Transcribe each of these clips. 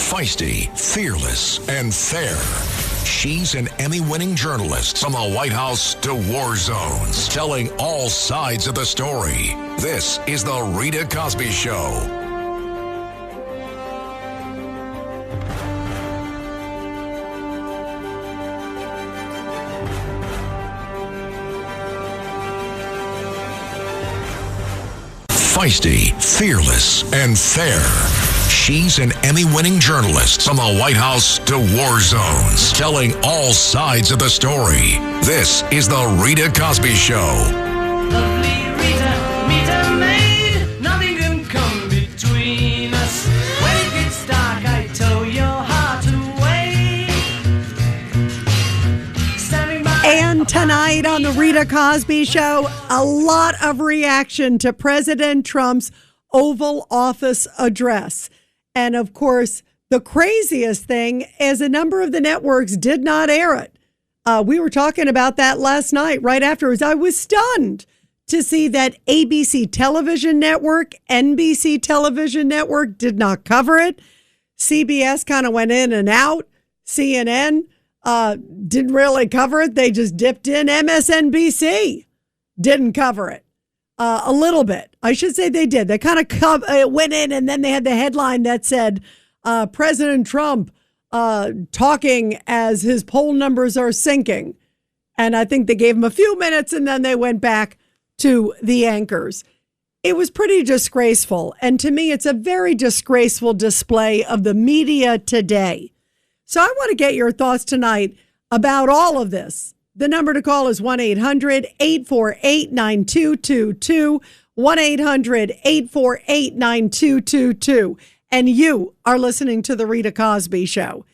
Feisty, fearless, and fair. She's an Emmy-winning journalist from the White House to war zones, telling all sides of the story. This is the Rita Cosby Show. Feisty, fearless, and fair. She's an Emmy-winning journalist from the White House to war zones, telling all sides of the story. This is the Rita Cosby Show. Lovely Rita, meet a maid. Nothing can come between us. When it gets dark, I tow your heart away. Standing by. And tonight on the Rita Cosby Show, a lot of reaction to President Trump's Oval Office address. And of course, the craziest thing is a number of the networks did not air it. We were talking about that last night, right afterwards. I was stunned to see that ABC Television Network, NBC Television Network did not cover it. CBS kind of went in and out. CNN didn't really cover it. They just dipped in. MSNBC didn't cover it. A little bit. I should say they did. They kind of went in, and then they had the headline that said, President Trump talking as his poll numbers are sinking. And I think they gave him a few minutes, and then they went back to the anchors. It was pretty disgraceful. And to me, it's a very disgraceful display of the media today. So I want to get your thoughts tonight about all of this. The number to call is 1-800-848-9222, 1-800-848-9222. And you are listening to The Rita Cosby Show.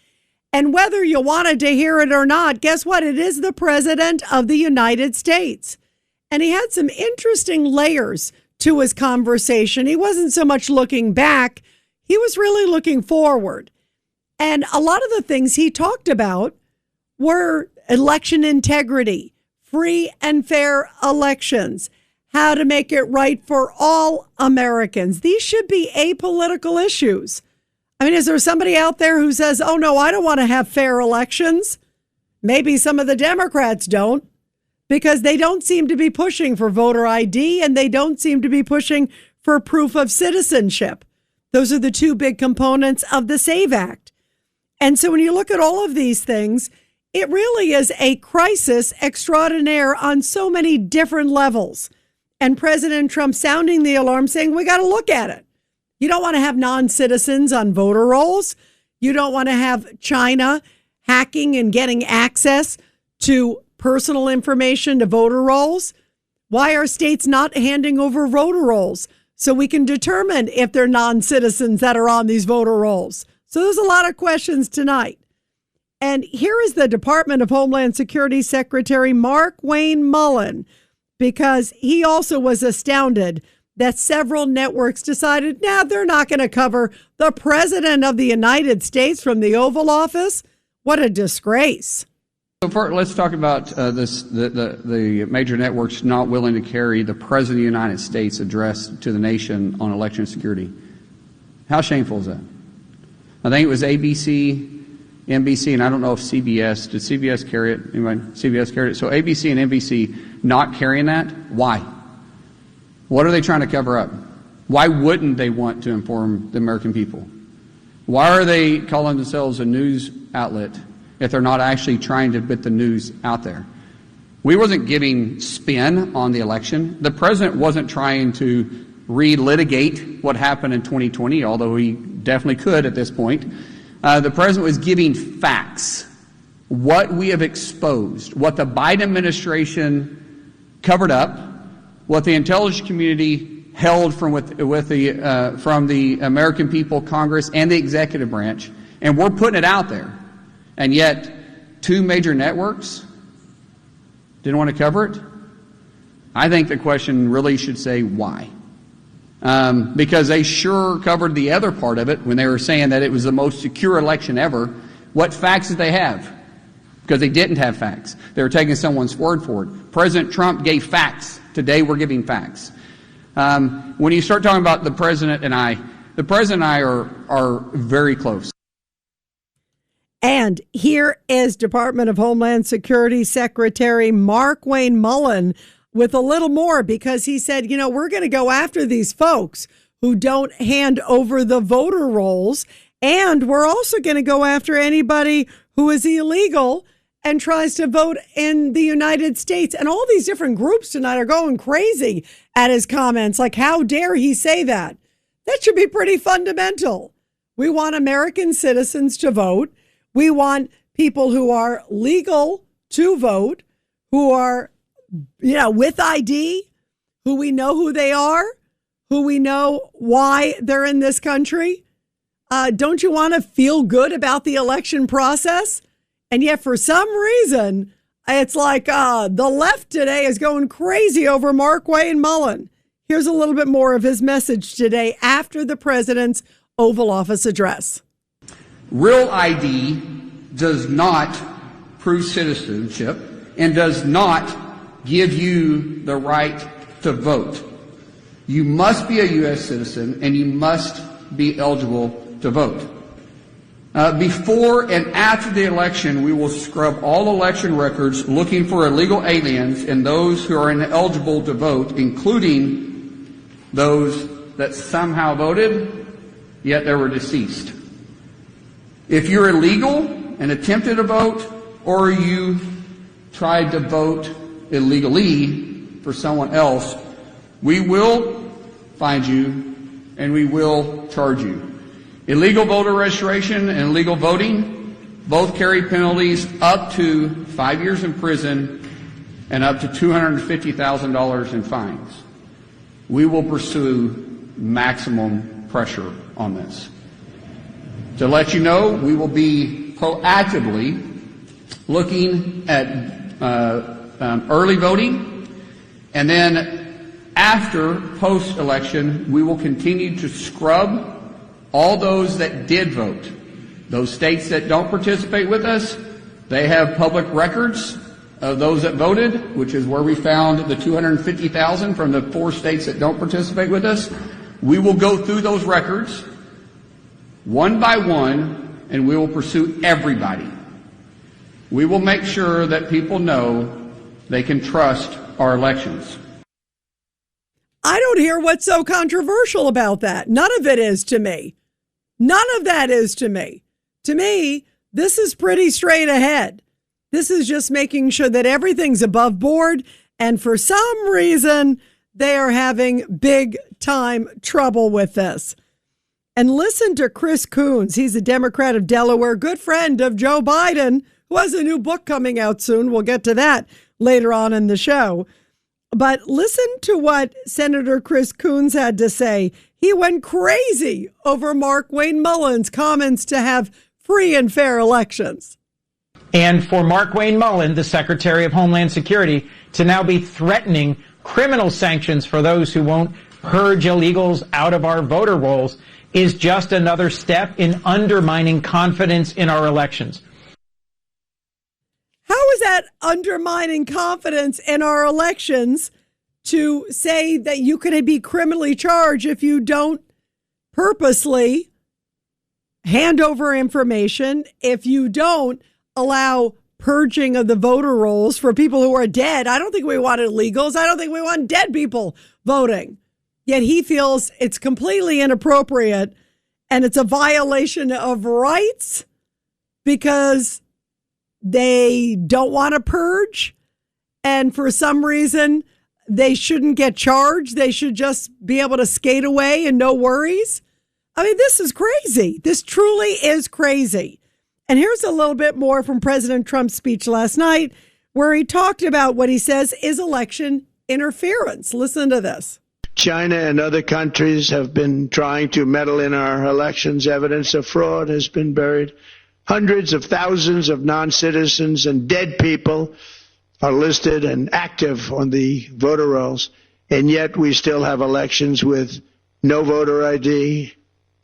And whether you wanted to hear it or not, guess what? It is the President of the United States. And he had some interesting layers to his conversation. He wasn't so much looking back. He was really looking forward. And a lot of the things he talked about were election integrity, free and fair elections, how to make it right for all Americans. These should be apolitical issues. I mean, is there somebody out there who says, oh, no, I don't want to have fair elections? Maybe some of the Democrats don't, because they don't seem to be pushing for voter ID and they don't seem to be pushing for proof of citizenship. Those are the two big components of the SAVE Act. And so when you look at all of these things, it really is a crisis extraordinaire on so many different levels. And President Trump sounding the alarm, saying, we got to look at it. You don't want to have non-citizens on voter rolls. You don't want to have China hacking and getting access to personal information to voter rolls. Why are states not handing over voter rolls so we can determine if they're non-citizens that are on these voter rolls? So there's a lot of questions tonight. And here is the Department of Homeland Security Secretary Mark Wayne Mullen, because he also was astounded that several networks decided, they're not going to cover the President of the United States from the Oval Office. What a disgrace. So let's talk about the major networks not willing to carry the President of the United States address to the nation on election security. How shameful is that? I think it was ABC, NBC, and I don't know if CBS, did CBS carry it? Anybody? CBS carried it. So ABC and NBC not carrying that, why? What are they trying to cover up? Why wouldn't they want to inform the American people? Why are they calling themselves a news outlet if they're not actually trying to put the news out there? We wasn't giving spin on the election. The president wasn't trying to relitigate what happened in 2020, although he definitely could at this point. The president was giving facts, what we have exposed, what the Biden administration covered up, what the intelligence community held from the American people, Congress, and the executive branch, and we're putting it out there. And yet, two major networks didn't want to cover it? I think the question really should say why. Because they sure covered the other part of it when they were saying that it was the most secure election ever. What facts did they have? Because they didn't have facts. They were taking someone's word for it. President Trump gave facts. Today we're giving facts. When you start talking about the president and I are very close. And here is Department of Homeland Security Secretary Mark Wayne Mullen with a little more, because he said, we're going to go after these folks who don't hand over the voter rolls. And we're also going to go after anybody who is illegal and tries to vote in the United States. And all these different groups tonight are going crazy at his comments. Like, how dare he say that? That should be pretty fundamental. We want American citizens to vote. We want people who are legal to vote, who are, with ID, who we know who they are, who we know why they're in this country. Don't you want to feel good about the election process? And yet, for some reason, it's like the left today is going crazy over Mark Wayne Mullen. Here's a little bit more of his message today after the president's Oval Office address. Real ID does not prove citizenship and does not give you the right to vote. You must be a U.S. citizen and you must be eligible to vote. Before and after the election, we will scrub all election records looking for illegal aliens and those who are ineligible to vote, including those that somehow voted, yet they were deceased. If you're illegal and attempted to vote, or you tried to vote illegally for someone else, we will find you and we will charge you. Illegal voter registration and illegal voting both carry penalties up to 5 years in prison and up to $250,000 in fines. We will pursue maximum pressure on this. To let you know, we will be proactively looking at early voting, and then after post-election, we will continue to scrub all those that did vote. Those states that don't participate with us, they have public records of those that voted, which is where we found the 250,000 from the 4 states that don't participate with us. We will go through those records one by one, and we will pursue everybody. We will make sure that people know they can trust our elections. I don't hear what's so controversial about that. None of it is to me. None of that is to me. To me, this is pretty straight ahead. This is just making sure that everything's above board. And for some reason, they are having big time trouble with this. And listen to Chris Coons. He's a Democrat of Delaware, good friend of Joe Biden, who has a new book coming out soon. We'll get to that later on in the show. But listen to what Senator Chris Coons had to say. He went crazy over Mark Wayne Mullen's comments to have free and fair elections. And for Mark Wayne Mullen, the Secretary of Homeland Security, to now be threatening criminal sanctions for those who won't purge illegals out of our voter rolls is just another step in undermining confidence in our elections. How is that undermining confidence in our elections to say that you could be criminally charged if you don't purposely hand over information, if you don't allow purging of the voter rolls for people who are dead? I don't think we want illegals. I don't think we want dead people voting. Yet he feels it's completely inappropriate and it's a violation of rights because they don't want to purge. And for some reason, they shouldn't get charged. They should just be able to skate away and no worries. I mean, this is crazy. This truly is crazy. And here's a little bit more from President Trump's speech last night, where he talked about what he says is election interference. Listen to this. China and other countries have been trying to meddle in our elections. Evidence of fraud has been buried. Hundreds of thousands of non-citizens and dead people are listed and active on the voter rolls, and yet we still have elections with no voter ID,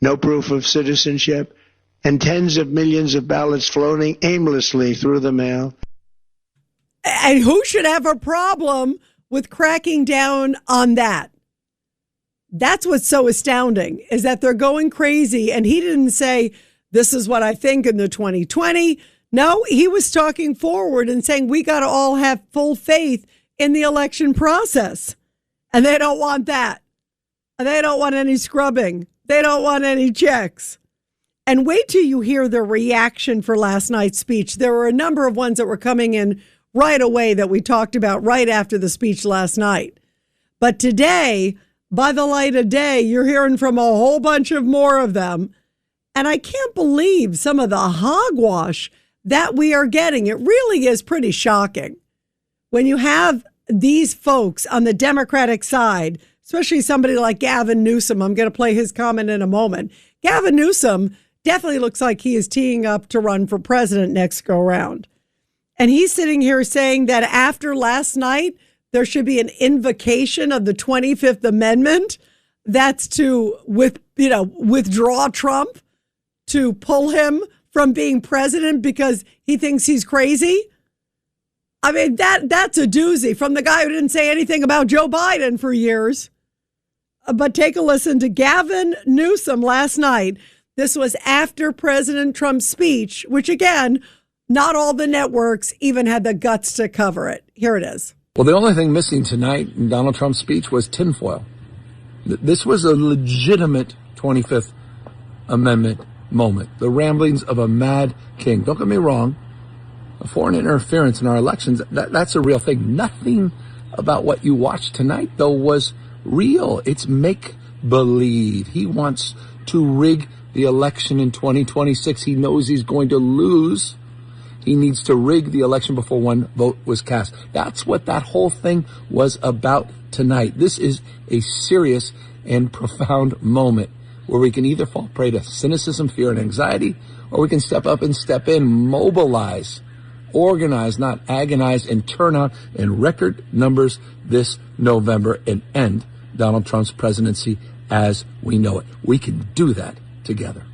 no proof of citizenship, and tens of millions of ballots floating aimlessly through the mail. And who should have a problem with cracking down on that? That's what's so astounding, is that they're going crazy. And he didn't say this is what I think in the 2020. No, he was talking forward and saying we got to all have full faith in the election process. And they don't want that. They don't want any scrubbing. They don't want any checks. And wait till you hear the reaction for last night's speech. There were a number of ones that were coming in right away that we talked about right after the speech last night. But today, by the light of day, you're hearing from a whole bunch of more of them. And I can't believe some of the hogwash that we are getting. It really is pretty shocking. When you have these folks on the Democratic side, especially somebody like Gavin Newsom, I'm going to play his comment in a moment. Gavin Newsom definitely looks like he is teeing up to run for president next go round. And he's sitting here saying that after last night, there should be an invocation of the 25th Amendment. That's to withdraw Trump, to pull him from being president because he thinks he's crazy. I mean, that's a doozy from the guy who didn't say anything about Joe Biden for years. But take a listen to Gavin Newsom last night. This was after President Trump's speech, which, again, not all the networks even had the guts to cover it. Here it is. Well, the only thing missing tonight in Donald Trump's speech was tinfoil. This was a legitimate 25th Amendment moment, the ramblings of a mad king. Don't get me wrong. Foreign interference in our elections, that's a real thing. Nothing about what you watched tonight, though, was real. It's make-believe. He wants to rig the election in 2026. He knows he's going to lose. He needs to rig the election before one vote was cast. That's what that whole thing was about tonight. This is a serious and profound moment where we can either fall prey to cynicism, fear, and anxiety, or we can step up and step in, mobilize, organize, not agonize, and turn out in record numbers this November and end Donald Trump's presidency as we know it. We can do that together.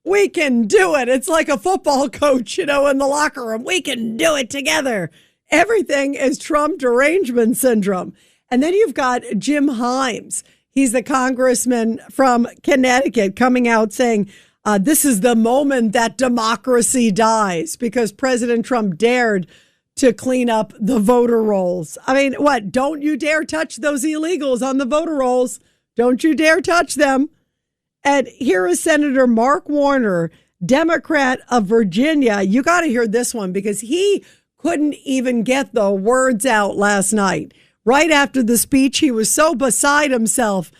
We can do it. It's like a football coach, in the locker room. We can do it together. Everything is Trump derangement syndrome. And then you've got Jim Himes. He's the congressman from Connecticut coming out saying, this is the moment that democracy dies because President Trump dared to clean up the voter rolls. I mean, what? Don't you dare touch those illegals on the voter rolls. Don't you dare touch them. And here is Senator Mark Warner, Democrat of Virginia. You got to hear this one because he couldn't even get the words out last night. Right after the speech, he was so beside himself.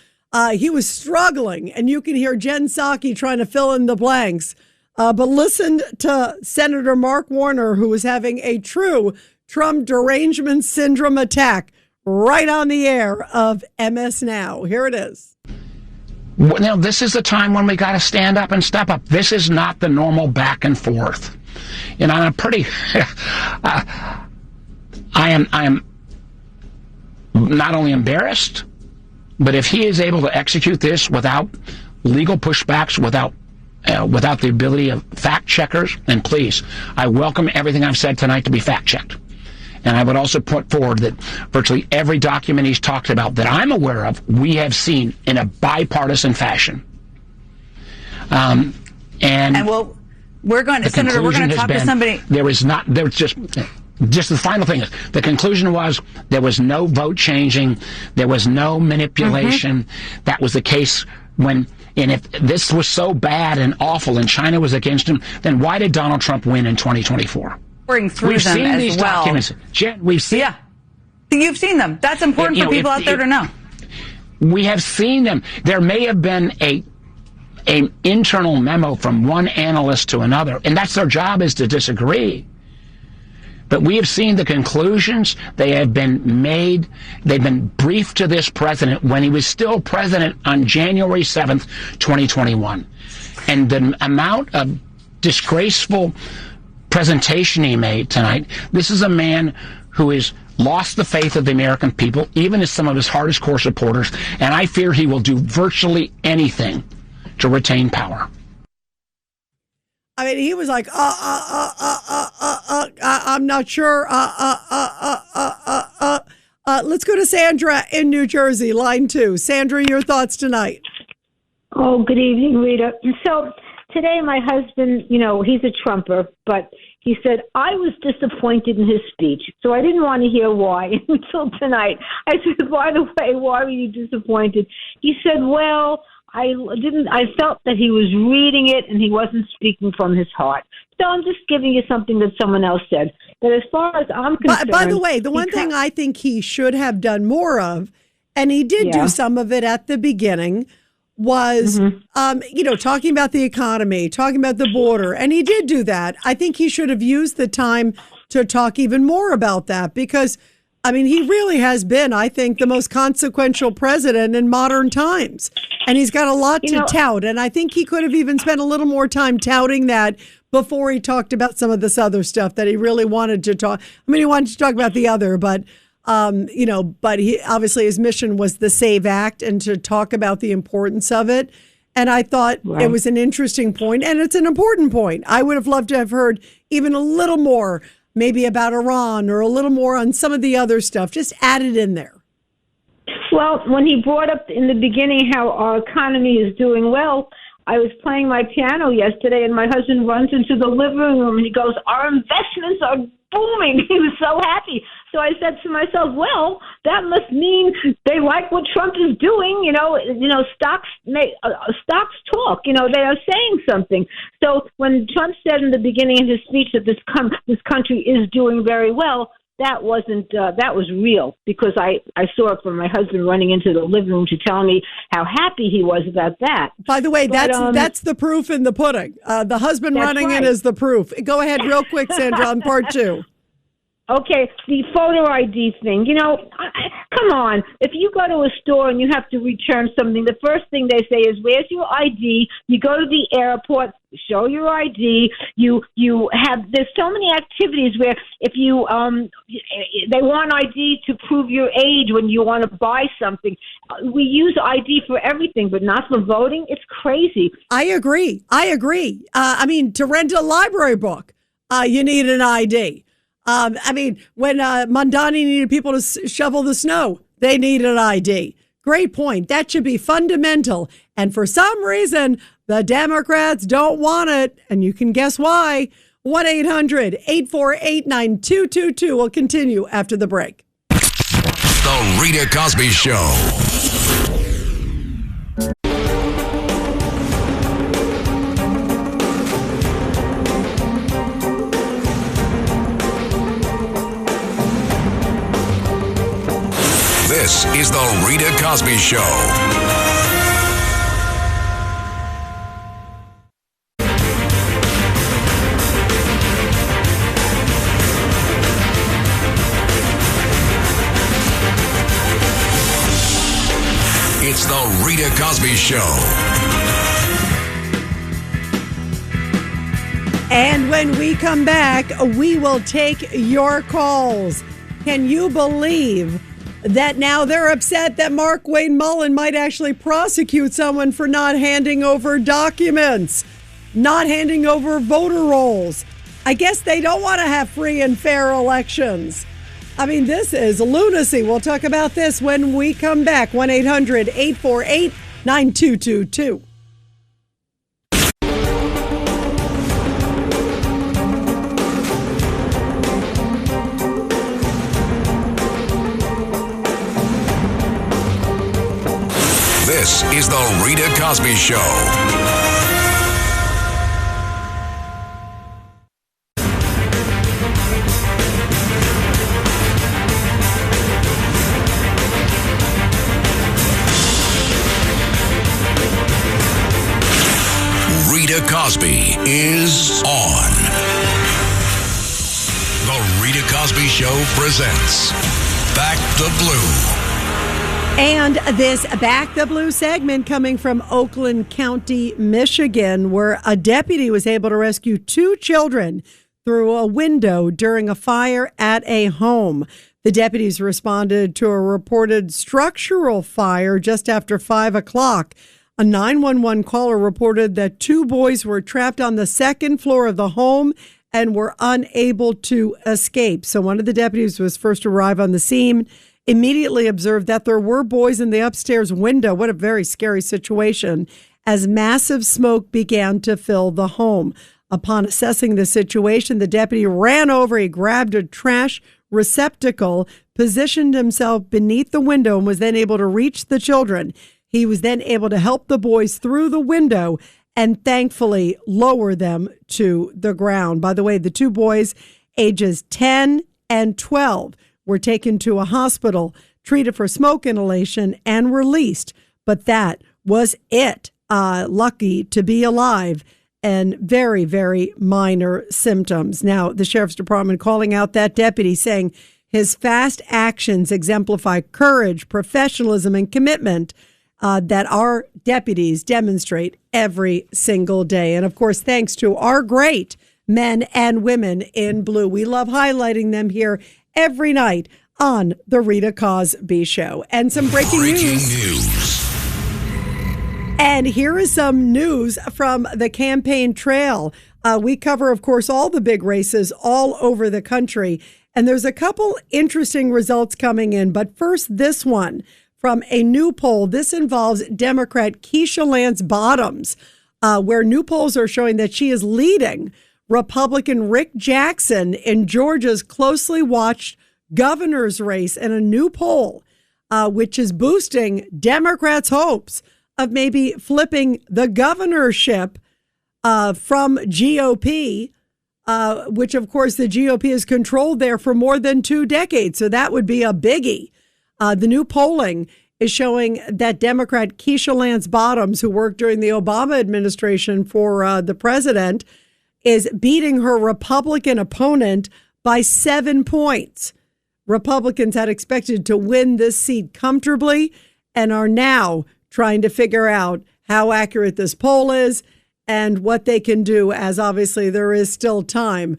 He was struggling, and you can hear Jen Psaki trying to fill in the blanks. But listen to Senator Mark Warner, who was having a true Trump derangement syndrome attack right on the air of MS Now. Here it is. Now, this is the time when we got to stand up and step up. This is not the normal back and forth. And I'm pretty, I am not only embarrassed, but if he is able to execute this without legal pushbacks, without the ability of fact checkers, then please, I welcome everything I've said tonight to be fact checked. And I would also put forward that virtually every document he's talked about that I'm aware of, we have seen in a bipartisan fashion. And we're going to, Senator, we're going to talk to somebody. There was just the final thing is, the conclusion was there was no vote changing, there was no manipulation. Mm-hmm. That was the case and if this was so bad and awful and China was against him, then why did Donald Trump win in 2024? Through we've them seen as these well. documents. Jen, we've seen. Yeah, you've seen them. That's important for people out there to know. We have seen them. There may have been an internal memo from one analyst to another, and that's their job, is to disagree. But we have seen the conclusions. They have been made. They've been briefed to this president when he was still president on January 7th, 2021. And the amount of disgraceful presentation he made tonight, this is a man who has lost the faith of the American people, even as some of his hardest core supporters, and I fear he will do virtually anything to retain power. I mean, he was like, I'm not sure. Let's go to Sandra in New Jersey, line 2. Sandra, your thoughts tonight. Oh, good evening, Rita. So today my husband, he's a Trumper, but he said, I was disappointed in his speech, so I didn't want to hear why until tonight. I said, by the way, why were you disappointed? He said, well, I felt that he was reading it and he wasn't speaking from his heart. So I'm just giving you something that someone else said. But as far as I'm concerned... By the way, the one thing I think he should have done more of, and he did do some of it at the beginning, was, talking about the economy, talking about the border. And he did do that. I think he should have used the time to talk even more about that because, he really has been, I think, the most consequential president in modern times. And he's got a lot to tout. And I think he could have even spent a little more time touting that before he talked about some of this other stuff that he really wanted to talk. He wanted to talk about the other, but but he obviously his mission was the SAVE Act and to talk about the importance of it. And I thought it was an interesting point, and it's an important point. I would have loved to have heard even a little more, maybe about Iran or a little more on some of the other stuff. Just add it in there. Well, when he brought up in the beginning how our economy is doing well, I was playing my piano yesterday, and my husband runs into the living room, and he goes, our investments are booming. He was so happy. So I said to myself, well, that must mean they like what Trump is doing. Stocks talk. They are saying something. So when Trump said in the beginning of his speech that this country is doing very well, that was real because I saw it from my husband running into the living room to tell me how happy he was about that. By the way, that's the proof in the pudding. The husband running in is the proof. Go ahead real quick, Sandra, on part 2. Okay, the photo ID thing. Come on. If you go to a store and you have to return something, the first thing they say is, where's your ID? You go to the airport, show your ID. There's so many activities where if you, they want ID to prove your age when you want to buy something. We use ID for everything, but not for voting. It's crazy. I agree. To rent a library book, you need an ID. When Mondani needed people to shovel the snow, they needed an ID. Great point. That should be fundamental. And for some reason, the Democrats don't want it. And you can guess why. 1-800-848-9222 will continue after the break. The Rita Cosby Show. This is the Rita Cosby Show. It's the Rita Cosby Show. And when we come back, we will take your calls. Can you believe that now they're upset that Mark Wayne Mullen might actually prosecute someone for not handing over documents, not handing over voter rolls? I guess they don't want to have free and fair elections. This is lunacy. We'll talk about this when we come back. 1-800-848-9222. This is the Rita Cosby Show. Rita Cosby is on. The Rita Cosby Show presents Back the Blue. And this Back the Blue segment coming from Oakland County, Michigan, where a deputy was able to rescue 2 children through a window during a fire at a home. The deputies responded to a reported structural fire just after 5 o'clock. A 911 caller reported that 2 boys were trapped on the 2nd floor of the home and were unable to escape. So one of the deputies was first to arrive on the scene, immediately observed that there were boys in the upstairs window. What a very scary situation. as massive smoke began to fill the home. Upon assessing the situation, the deputy ran over, he grabbed a trash receptacle, positioned himself beneath the window, and was then able to reach the children. He was then able to help the boys through the window and thankfully lower them to the ground. By the way, the two boys, ages 10 and 12, were taken to a hospital, treated for smoke inhalation, and released. But that was it. Lucky to be alive, and very, very minor symptoms. Now, the sheriff's department calling out that deputy, saying his fast actions exemplify courage, professionalism, and commitment that our deputies demonstrate every single day. And of course, thanks to our great men and women in blue. We love highlighting them here every night on the Rita Cosby Show. And some breaking news. And here is some news from the campaign trail. We cover, of course, all the big races all over the country. And there's a couple interesting results coming in. But first, this one from a new poll. This involves Democrat Keisha Lance Bottoms, where new polls are showing that she is leading Republican Rick Jackson in Georgia's closely watched governor's race in a new poll, which is boosting Democrats' hopes of maybe flipping the governorship from GOP, which, of course, the GOP has controlled there for more than 2 decades. So that would be a biggie. The new polling is showing that Democrat Keisha Lance Bottoms, who worked during the Obama administration for the president, is beating her Republican opponent by 7 points. Republicans had expected to win this seat comfortably and are now trying to figure out how accurate this poll is and what they can do, as obviously there is still time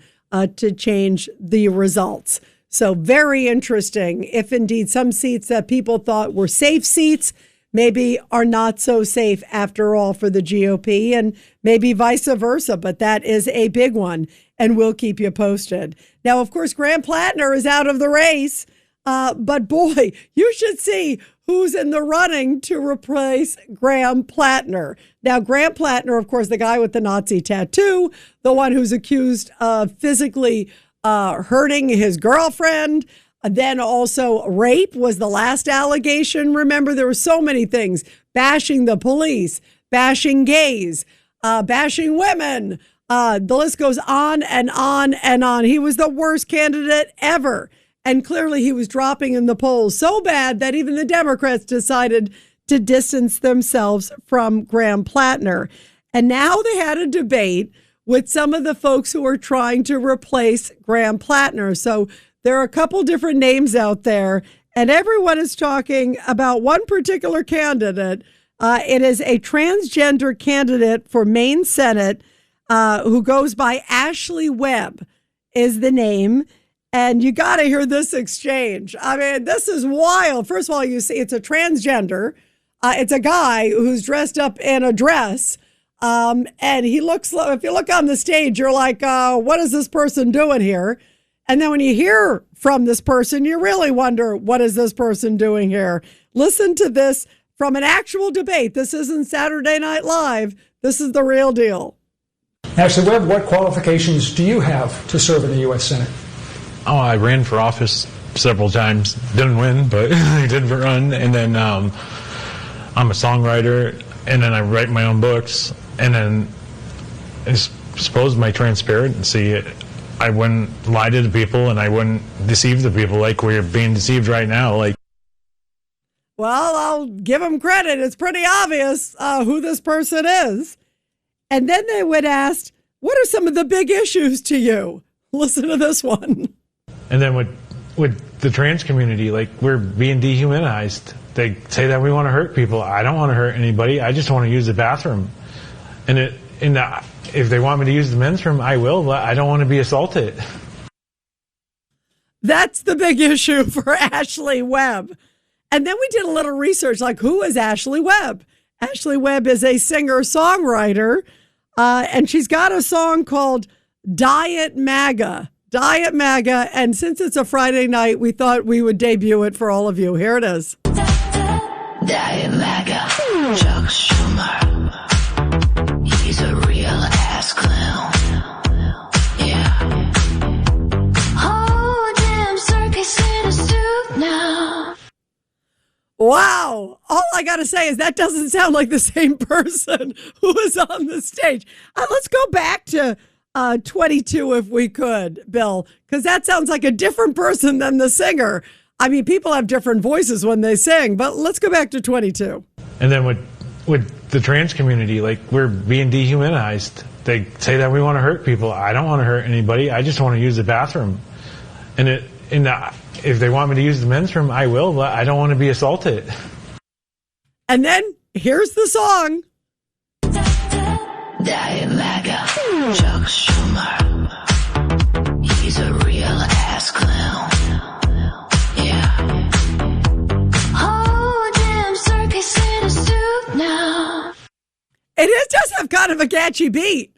to change the results. So very interesting if indeed some seats that people thought were safe seats maybe are not so safe after all for the GOP, and maybe vice versa. But that is a big one, and we'll keep you posted. Now, of course, Graham Plattner is out of the race, but boy, you should see who's in the running to replace Graham Plattner. Now, Graham Plattner, of course, the guy with the Nazi tattoo, the one who's accused of physically hurting his girlfriend. Then also rape was the last allegation. Remember, there were so many things: bashing the police, bashing gays, bashing women. The list goes on and on and on. He was the worst candidate ever. And clearly he was dropping in the polls so bad that even the Democrats decided to distance themselves from Graham Plattner. And now they had a debate with some of the folks who are trying to replace Graham Plattner. So there are a couple different names out there, and everyone is talking about one particular candidate. It is a transgender candidate for Maine Senate who goes by Ashley Webb is the name. And you got to hear this exchange. I mean, this is wild. First of all, you see it's a transgender. It's a guy who's dressed up in a dress. And he looks, if you look on the stage, you're like, what is this person doing here? And then when you hear from this person, you really wonder, what is this person doing here? Listen to this from an actual debate. This isn't Saturday Night Live. This is the real deal. Ashley Webb, what qualifications do you have to serve in the U.S. Senate? Oh, I ran for office several times. Didn't win, but I did run. And then I'm a songwriter, and then I write my own books. And then I suppose my transparency, I wouldn't lie to the people, and I wouldn't deceive the people like we're being deceived right now. Well, I'll give them credit. It's pretty obvious who this person is. And then they would ask, what are some of the big issues to you? Listen to this one. And then with the trans community, we're being dehumanized. They say that we want to hurt people. I don't want to hurt anybody. I just want to use the bathroom. And if they want me to use the men's room, I will, but I don't want to be assaulted. That's the big issue for Ashley Webb. And then we did a little research, who is Ashley Webb? Ashley Webb is a singer-songwriter, and she's got a song called Diet MAGA. Diet MAGA. And since it's a Friday night, we thought we would debut it for all of you. Here it is. Diet MAGA. Chuck Schumer. Wow. All I got to say is that doesn't sound like the same person who was on the stage. Let's go back to 22 if we could, Bill, because that sounds like a different person than the singer. I mean, people have different voices when they sing, but let's go back to 22. And then with the trans community, like, we're being dehumanized. They say that we want to hurt people. I don't want to hurt anybody. I just want to use the bathroom. And if they want me to use the men's room, I will, but I don't want to be assaulted. And then here's the song. Diet MAGA, Chuck Schumer. He's a real ass clown. Yeah. Oh, damn circus in a suit now. It does have kind of a catchy beat.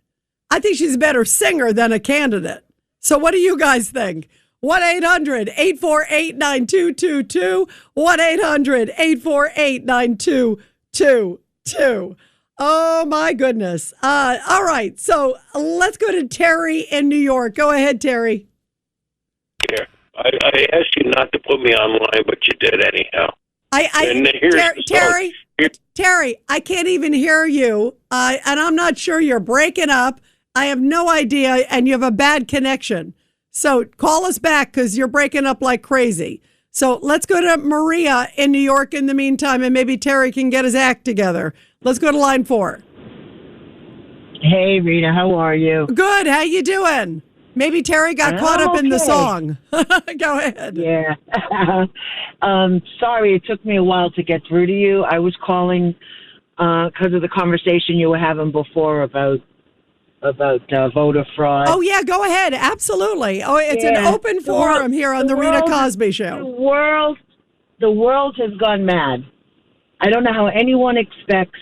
I think she's a better singer than a candidate. So what do you guys think? 1-800-848-9222. 1-800-848-9222. Oh, my goodness. All right. So let's go to Terry in New York. Go ahead, Terry. Yeah. I asked you not to put me online, but you did anyhow. Terry, I can't even hear you. And I'm not sure, you're breaking up. I have no idea. And you have a bad connection. So call us back because you're breaking up like crazy. So let's go to Maria in New York in the meantime, and maybe Terry can get his act together. Let's go to line 4. Hey, Rita, how are you? Good. How you doing? Maybe Terry got caught up in the song. Go ahead. Yeah. Sorry, it took me a while to get through to you. I was calling because of the conversation you were having before about voter fraud. Oh, yeah, go ahead. Absolutely. Oh, it's an open forum here on the Rita Cosby Show. The world has gone mad. I don't know how anyone expects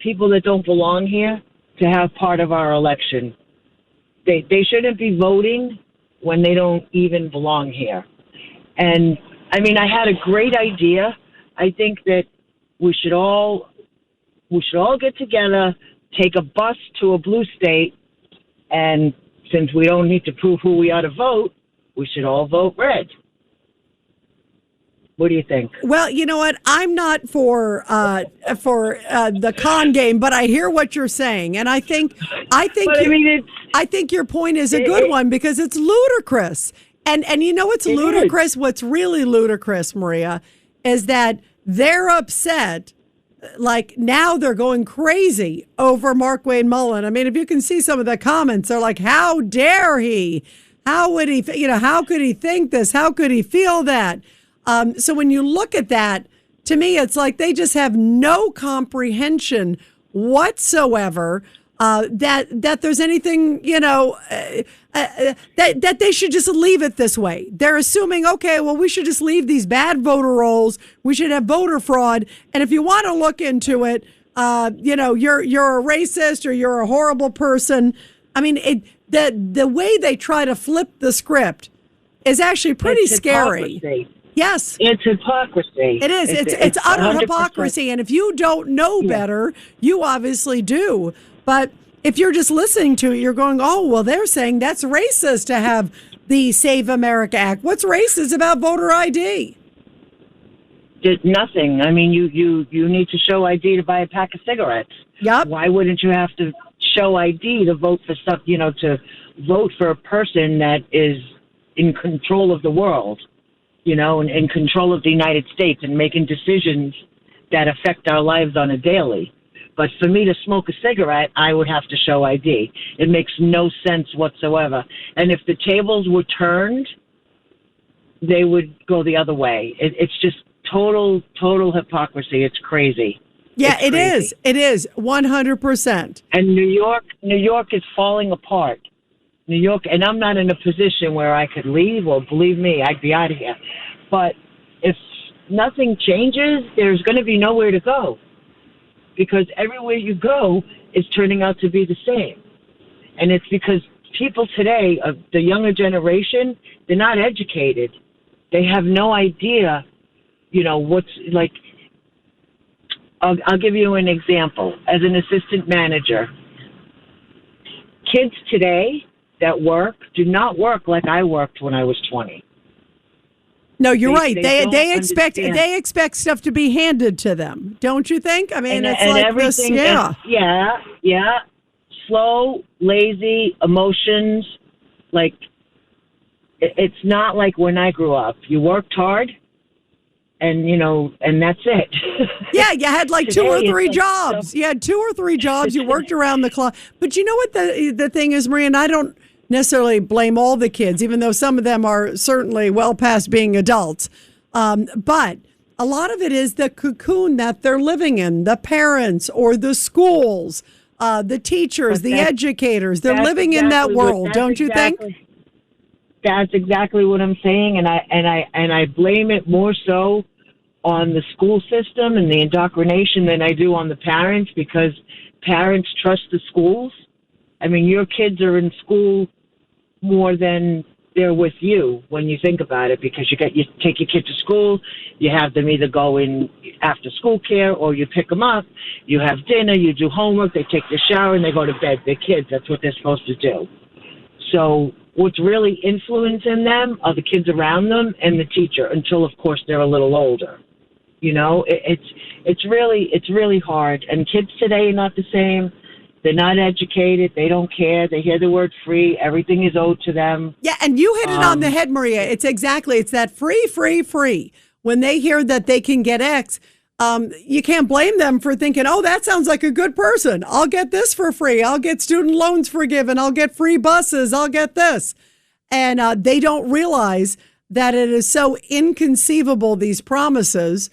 people that don't belong here to have part of our election. They shouldn't be voting when they don't even belong here. And, I mean, I had a great idea. I think that we should all get together, take a bus to a blue state, and since we don't need to prove who we ought to vote, we should all vote red. What do you think? Well, you know what? I'm not for the con game, but I hear what you're saying, and I think your point is a good one because it's ludicrous. And you know what's ludicrous? What's really ludicrous, Maria, is that they're upset. Like now they're going crazy over Markwayne Mullin. I mean, if you can see some of the comments, they're like, how dare he? How would he, how could he think this? How could he feel that? So when you look at that, to me, it's like they just have no comprehension whatsoever that there's anything, that they should just leave it this way. They're assuming, okay, well, we should just leave these bad voter rolls. We should have voter fraud. And if you want to look into it, you're a racist or you're a horrible person. I mean, the way they try to flip the script is actually pretty scary. Hypocrisy. Yes. It's hypocrisy. It is. It's utter 100%. Hypocrisy. And if you don't know better, you obviously do. But if you're just listening to it, you're going, oh, well, they're saying that's racist to have the Save America Act. What's racist about voter ID? Nothing. I mean, you need to show ID to buy a pack of cigarettes. Yep. Why wouldn't you have to show ID to vote for stuff, to vote for a person that is in control of the world, and in control of the United States and making decisions that affect our lives on a daily. But for me to smoke a cigarette, I would have to show ID. It makes no sense whatsoever. And if the tables were turned, they would go the other way. It's just total hypocrisy. It's crazy. Yeah, it is. It is 100%. And New York is falling apart. New York, and I'm not in a position where I could leave, or believe me, I'd be out of here. But if nothing changes, there's going to be nowhere to go. Because everywhere you go is turning out to be the same. And it's because people today, the younger generation, they're not educated. They have no idea, what's like. I'll give you an example. As an assistant manager, kids today that work do not work like I worked when I was 20. No, you're right. don't understand. They expect stuff to be handed to them, don't you think? I mean, it's and like everything. this. Yeah, yeah. Slow, lazy, emotions. Like it's not like when I grew up. You worked hard, and and that's it. Yeah, you had like Today, 2 or 3 like jobs. You had 2 or 3 jobs. You worked around the clock. But you know what the thing is, Maria, and I don't necessarily blame all the kids, even though some of them are certainly well past being adults. But a lot of it is the cocoon that they're living in, the parents or the schools, the teachers, the educators. They're living in that world, don't you think? That's exactly what I'm saying, and I blame it more so on the school system and the indoctrination than I do on the parents, because parents trust the schools. I mean, your kids are in school more than they're with you when you think about it, because you take your kid to school, you have them either go in after school care or you pick them up, you have dinner, you do homework, they take their shower, and they go to bed. They're kids. That's what they're supposed to do. So what's really influencing them are the kids around them and the teacher, until, of course, they're a little older. It's really hard. And kids today are not the same. They're not educated. They don't care. They hear the word free. Everything is owed to them. Yeah, and you hit it on the head, Maria. It's that free. When they hear that they can get X, you can't blame them for thinking, oh, that sounds like a good person. I'll get this for free. I'll get student loans forgiven. I'll get free buses. I'll get this. And they don't realize that it is so inconceivable, these promises.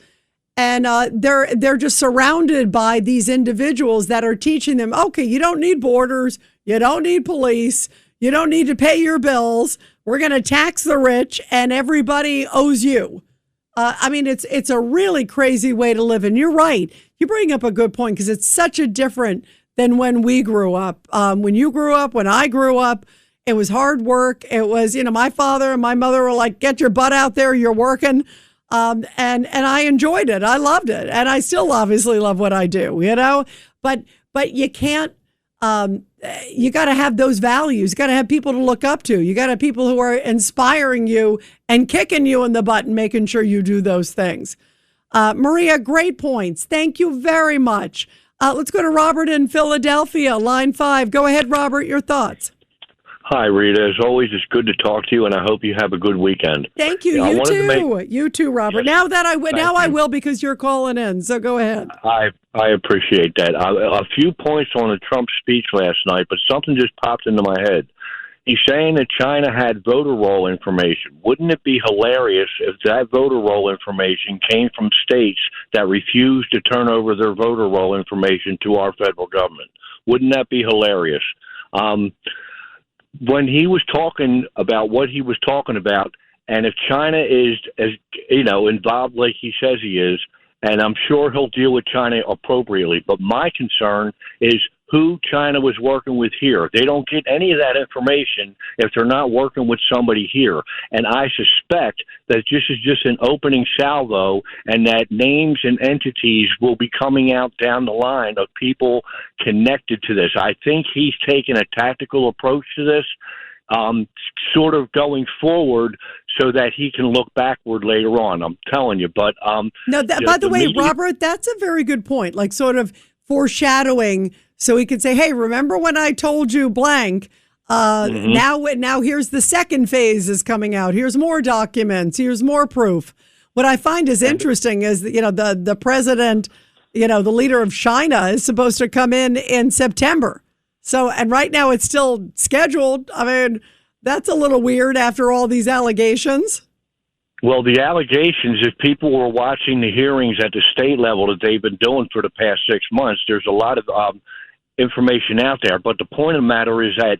And they're just surrounded by these individuals that are teaching them, okay, you don't need borders. You don't need police. You don't need to pay your bills. We're going to tax the rich and everybody owes you. I mean, it's a really crazy way to live. And you're right. You bring up a good point, because it's such a different than when we grew up. When you grew up, when I grew up, it was hard work. It was, my father and my mother were like, get your butt out there. You're working. And I enjoyed it. I loved it. And I still obviously love what I do, but you can't, you got to have those values. You got to have people to look up to. You got to have people who are inspiring you and kicking you in the butt and making sure you do those things. Maria, great points. Thank you very much. Let's go to Robert in Philadelphia, line 5. Go ahead, Robert, your thoughts. Hi, Rita. As always, it's good to talk to you, and I hope you have a good weekend. Thank you. You too. You too, Robert. Yes. Now I will, because you're calling in. So go ahead. I appreciate that. A few points on the Trump speech last night, but something just popped into my head. He's saying that China had voter roll information. Wouldn't it be hilarious if that voter roll information came from states that refused to turn over their voter roll information to our federal government? Wouldn't that be hilarious? When he was talking about what he was talking about, and if China is, as involved like he says he is, and I'm sure he'll deal with China appropriately, but my concern is who China was working with here. They don't get any of that information if they're not working with somebody here. And I suspect that this is just an opening salvo, and that names and entities will be coming out down the line of people connected to this. I think he's taken a tactical approach to this, sort of going forward so that he can look backward later on. I'm telling you. But by the way, Robert, that's a very good point. Like sort of foreshadowing, so he could say, hey, remember when I told you blank? Now here's the second phase is coming out. Here's more documents. Here's more proof. What I find is interesting is that, the president, the leader of China is supposed to come in September. So, and right now it's still scheduled. I mean, that's a little weird after all these allegations. Well, the allegations, if people were watching the hearings at the state level that they've been doing for the past 6 months, there's a lot of information out there. But the point of the matter is that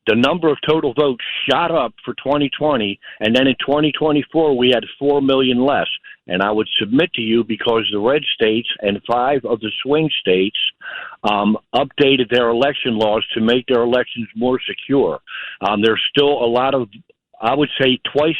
the number of total votes shot up for 2020, and then in 2024 we had 4 million less. And I would submit to you, because the red states and 5 of the swing states updated their election laws to make their elections more secure. There's still a lot of, I would say twice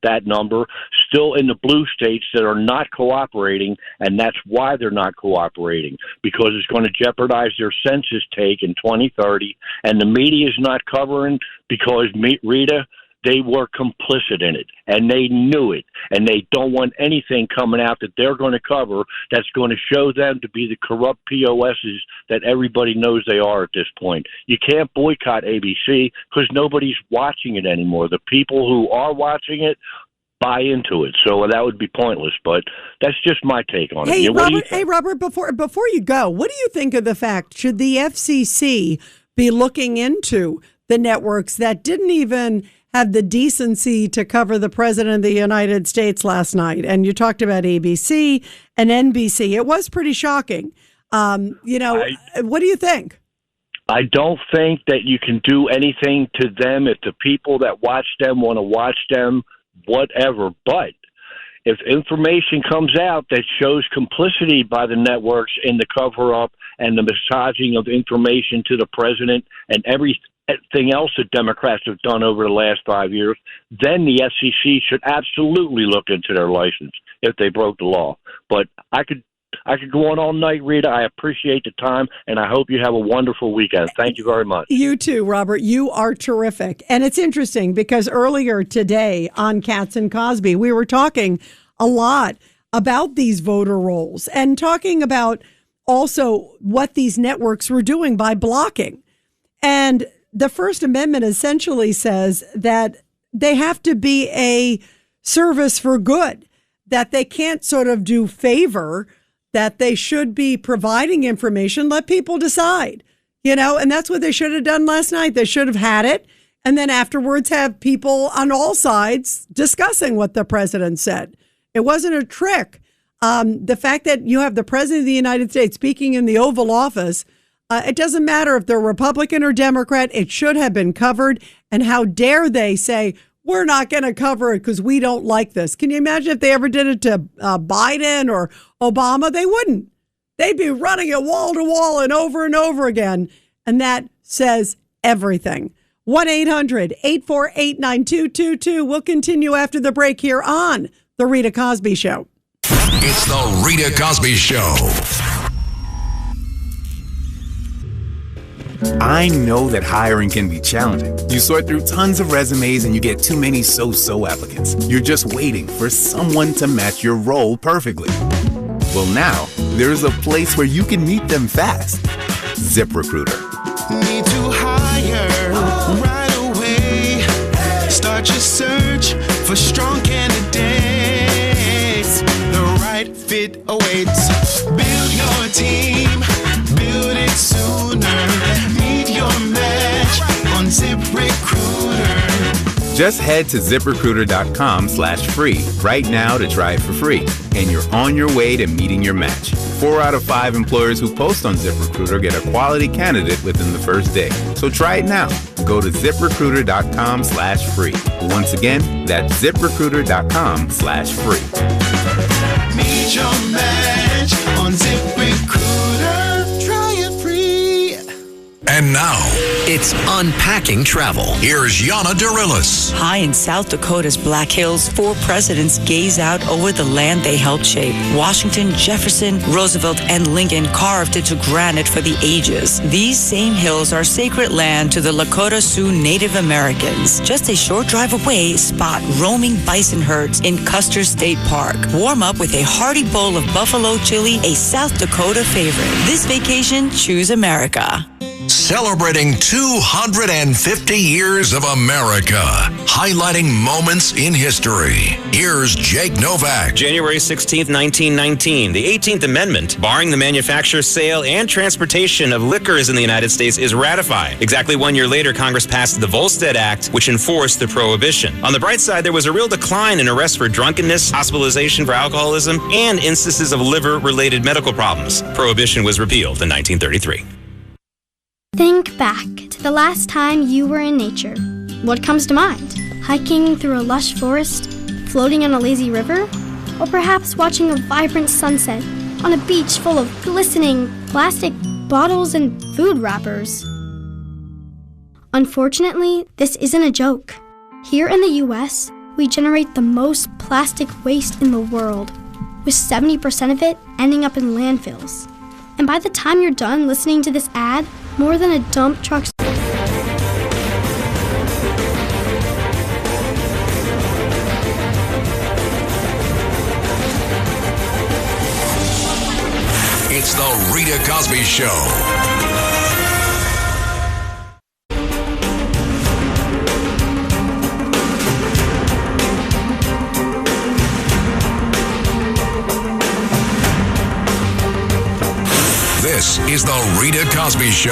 that number, still in the blue states that are not cooperating, and that's why they're not cooperating, because it's going to jeopardize their census take in 2030, and the media is not covering, because, Rita, They were complicit in it, and they knew it, and they don't want anything coming out that they're going to cover that's going to show them to be the corrupt POSs that everybody knows they are at this point. You can't boycott ABC because nobody's watching it anymore. The people who are watching it buy into it, so that would be pointless. But that's just my take on it. Robert, before you go, what do you think of the fact, should the FCC be looking into the networks that didn't even have the decency to cover the president of the United States last night? And you talked about ABC and NBC. It was pretty shocking. What do you think? I don't think that you can do anything to them if the people that watch them want to watch them, whatever. But if information comes out that shows complicity by the networks in the cover-up and the massaging of information to the president and everything else that Democrats have done over the last 5 years, then the FCC should absolutely look into their license if they broke the law. But I could go on all night, Rita. I appreciate the time, and I hope you have a wonderful weekend. Thank you very much. You too, Robert. You are terrific. And it's interesting because earlier today on Katz and Cosby, we were talking a lot about these voter rolls and talking about also what these networks were doing by blocking. And the First Amendment essentially says that they have to be a service for good, that they can't sort of do favor, that they should be providing information, let people decide, and that's what they should have done last night. They should have had it. And then afterwards have people on all sides discussing what the president said. It wasn't a trick. The fact that you have the president of the United States speaking in the Oval Office, it doesn't matter if they're Republican or Democrat, it should have been covered. And how dare they say, we're not going to cover it because we don't like this. Can you imagine if they ever did it to Biden or Obama? They wouldn't. They'd be running it wall to wall and over again. And that says everything. 1-800-848-9222. We'll continue after the break here on The Rita Cosby Show. It's The Rita Cosby Show. I know that hiring can be challenging. You sort through tons of resumes and you get too many so-so applicants. You're just waiting for someone to match your role perfectly. Well, now, there's a place where you can meet them fast. ZipRecruiter. Need to hire right away. Start your search for strong candidates. The right fit awaits. Build your team. Build it sooner. Meet your match on ZipRecruiter. Just head to ZipRecruiter.com/free right now to try it for free. And you're on your way to meeting your match. 4 out of 5 employers who post on ZipRecruiter get a quality candidate within the first day. So try it now. Go to ZipRecruiter.com/free. Once again, that's ZipRecruiter.com/free. Meet your match on ZipRecruiter. Try it free. And now, it's Unpacking Travel. Here's Yana Dorillis. High in South Dakota's Black Hills, 4 presidents gaze out over the land they helped shape. Washington, Jefferson, Roosevelt, and Lincoln carved into granite for the ages. These same hills are sacred land to the Lakota Sioux Native Americans. Just a short drive away, spot roaming bison herds in Custer State Park. Warm up with a hearty bowl of buffalo chili, a South Dakota favorite. This vacation, choose America. Celebrating 250 years of America, highlighting moments in history. Here's Jake Novak. January 16th, 1919, the 18th Amendment, barring the manufacture, sale, and transportation of liquors in the United States, is ratified. Exactly 1 year later, Congress passed the Volstead Act, which enforced the prohibition. On the bright side, there was a real decline in arrests for drunkenness, hospitalization for alcoholism, and instances of liver-related medical problems. Prohibition was repealed in 1933. Think back to the last time you were in nature. What comes to mind? Hiking through a lush forest? Floating on a lazy river? Or perhaps watching a vibrant sunset on a beach full of glistening plastic bottles and food wrappers? Unfortunately, this isn't a joke. Here in the US, we generate the most plastic waste in the world, with 70% of it ending up in landfills. And by the time you're done listening to this ad, more than a dump truck's Rita Cosby Show. This is the Rita Cosby Show.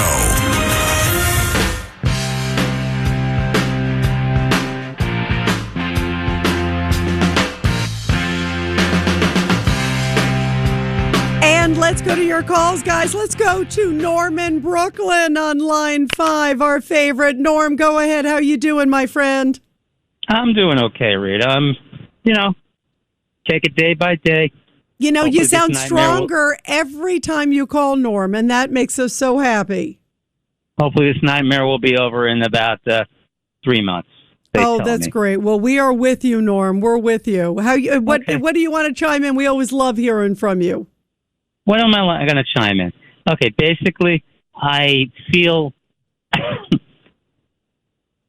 And let's go to your calls, guys. Let's go to Norm in Brooklyn on line 5, our favorite. Norm, go ahead. How you doing, my friend? I'm doing okay, Rita. Take it day by day. You know, Hopefully you sound this nightmare stronger every time you call Norm, and that makes us so happy. Hopefully this nightmare will be over in about 3 months. Oh, that's great. Well, we are with you, Norm. We're with you. What do you want to chime in? We always love hearing from you. What am I going to chime in? Okay, basically, I feel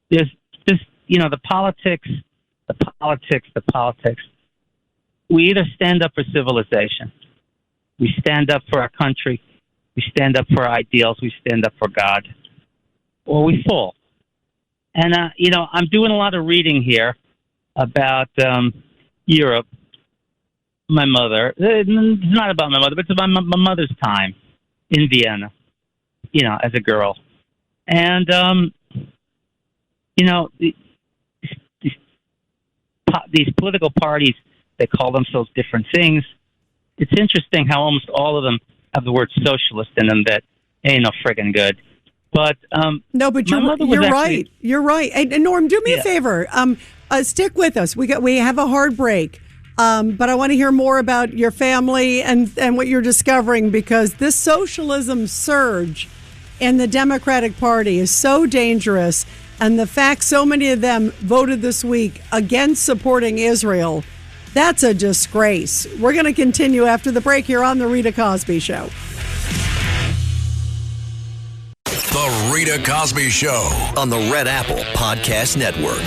there's just, the politics. We either stand up for civilization, we stand up for our country, we stand up for our ideals, we stand up for God, or we fall. And, I'm doing a lot of reading here about Europe. My mother, it's not about my mother, but it's about my mother's time in Vienna, as a girl. And, these political parties, they call themselves different things. It's interesting how almost all of them have the word socialist in them that ain't no friggin' good. But no, but you're right. You're right. Hey, Norm, do me a favor. Stick with us. We have a hard break. But I want to hear more about your family and what you're discovering, because this socialism surge in the Democratic Party is so dangerous. And the fact so many of them voted this week against supporting Israel, that's a disgrace. We're going to continue after the break here on The Rita Cosby Show. The Rita Cosby Show on the Red Apple Podcast Network.